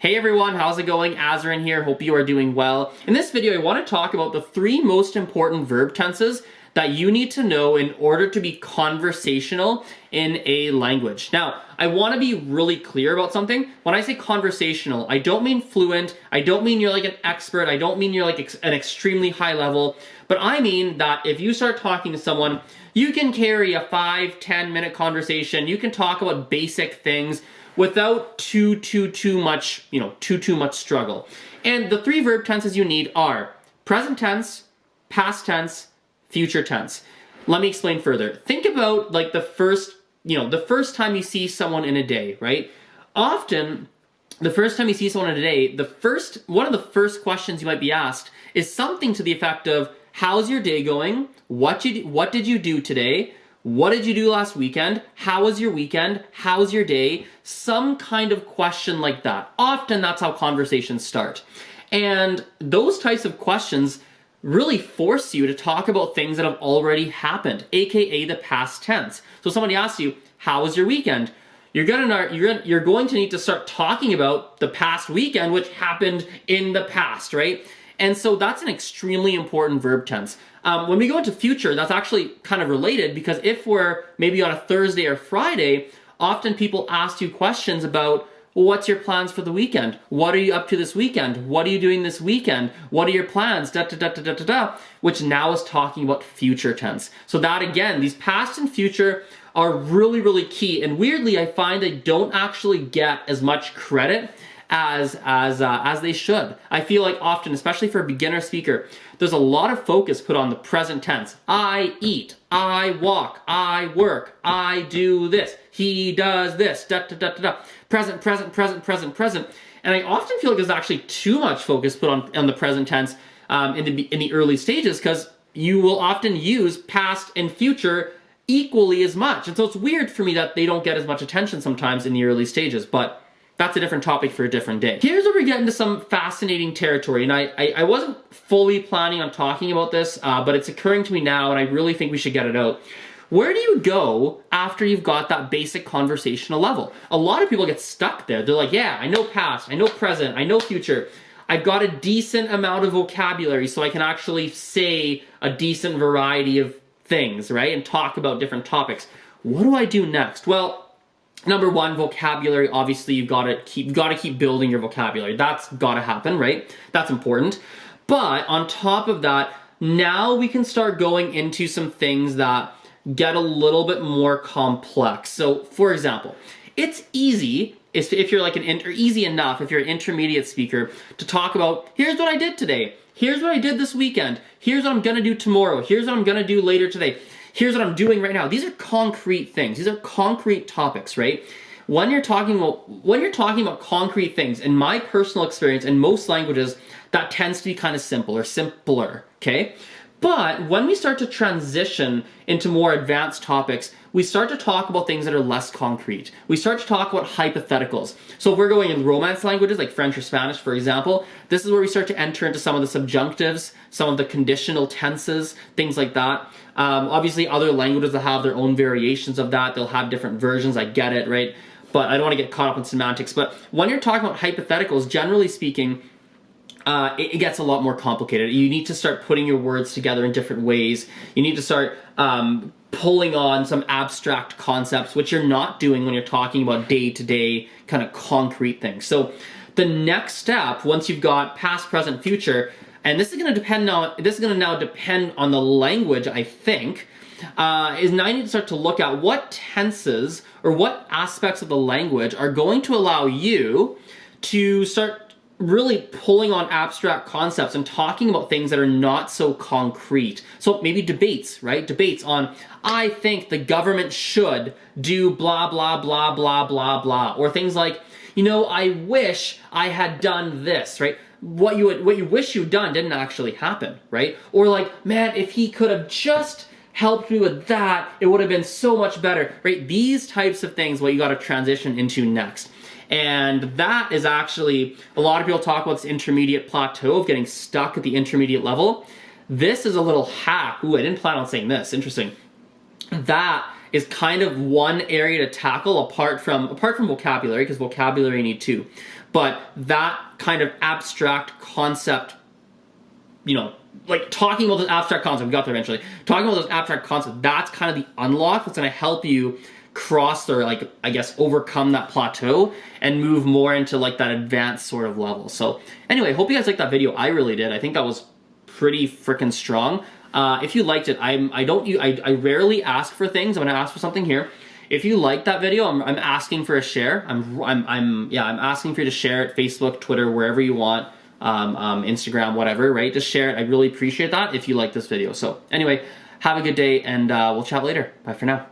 Hey everyone, how's it going? Azren here, hope you are doing well. In this video, I want to talk about the 3 most important verb tenses that you need to know in order to be conversational in a language. Now, I want to be really clear about something. When I say conversational, I don't mean fluent, I don't mean you're like an expert, I don't mean you're like an extremely high level, but I mean that if you start talking to someone, you can carry a 5-10 minute conversation, you can talk about basic things without too much struggle. And the 3 verb tenses you need are present tense, past tense, future tense. Let me explain further. Think about like the first time you see someone in a day, right? Often, the first time you see someone in a day, one of the first questions you might be asked is something to the effect of, how's your day going? What did you do today? What did you do last weekend? How was your weekend? How's your day? Some kind of question like that. Often that's how conversations start. And those types of questions really force you to talk about things that have already happened, aka the past tense. So somebody asks you, how was your weekend? You're going to need to start talking about the past weekend, which happened in the past, right? And so that's an extremely important verb tense. When we go into future, that's actually kind of related, because if we're maybe on a Thursday or Friday, often people ask you questions about, well, what's your plans for the weekend? What are you up to this weekend? What are you doing this weekend? What are your plans? Which now is talking about future tense. So that again, these past and future are really, really key. And weirdly, I find they don't actually get as much credit as they should. I feel like often, especially for a beginner speaker, there's a lot of focus put on the present tense. I eat, I walk, I work, I do this, he does this, present, present, present, present, present. And I often feel like there's actually too much focus put on the present tense in the early stages, because you will often use past and future equally as much. And so it's weird for me that they don't get as much attention sometimes in the early stages, but that's a different topic for a different day. Here's where we get into some fascinating territory, and I wasn't fully planning on talking about this, but it's occurring to me now, and I really think we should get it out. Where do you go after you've got that basic conversational level? A lot of people get stuck there. They're like, yeah, I know past, I know present, I know future. I've got a decent amount of vocabulary, so I can actually say a decent variety of things, right? And talk about different topics. What do I do next? Well, number 1, vocabulary. Obviously, you've got to keep building your vocabulary. That's got to happen, right? That's important. But on top of that, now we can start going into some things that get a little bit more complex. So, for example, it's easy if you're like easy enough if you're an intermediate speaker to talk about, here's what I did today. Here's what I did this weekend. Here's what I'm gonna do tomorrow. Here's what I'm gonna do later today. Here's what I'm doing right now. These are concrete things. These are concrete topics, right? When you're talking about concrete things, in my personal experience, in most languages, that tends to be kind of simple or simpler, okay? But when we start to transition into more advanced topics, we start to talk about things that are less concrete. We start to talk about hypotheticals. So if we're going in Romance languages, like French or Spanish, for example, this is where we start to enter into some of the subjunctives, some of the conditional tenses, things like that. Obviously, other languages will have their own variations of that. They'll have different versions, I get it, right? But I don't want to get caught up in semantics. But when you're talking about hypotheticals, generally speaking, it gets a lot more complicated. You need to start putting your words together in different ways. You need to start pulling on some abstract concepts, which you're not doing when you're talking about day-to-day kind of concrete things. So the next step, once you've got past, present, future, and this is going to now depend on the language, I think, is now you need to start to look at what tenses or what aspects of the language are going to allow you to start really pulling on abstract concepts and talking about things that are not so concrete. So maybe debates, right? Debates on, I think the government should do blah, blah, blah, blah, blah, blah. Or things like, I wish I had done this, right? What you wish you'd done didn't actually happen, right? Or like, man, if he could have just helped me with that, it would have been so much better, right? These types of things, what you got to transition into next. And that is actually, a lot of people talk about this intermediate plateau of getting stuck at the intermediate level. This is a little hack. Ooh, I didn't plan on saying this. Interesting. That is kind of one area to tackle apart from vocabulary, because vocabulary you need 2. but that kind of abstract concept, you know, like talking about this abstract concept, we got there eventually, talking about this abstract concept, that's kind of the unlock that's going to help you cross or like, I guess, overcome that plateau and move more into like that advanced sort of level. So anyway, hope you guys liked that video. I really did. I think that was pretty freaking strong. If you liked it, I rarely ask for things. I'm gonna ask for something here. If you like that video, I'm asking for a share. I'm asking for you to share it, Facebook, Twitter, wherever you want, Instagram, whatever, right? Just share it. I really appreciate that if you like this video. So anyway, have a good day, and we'll chat later. Bye for now.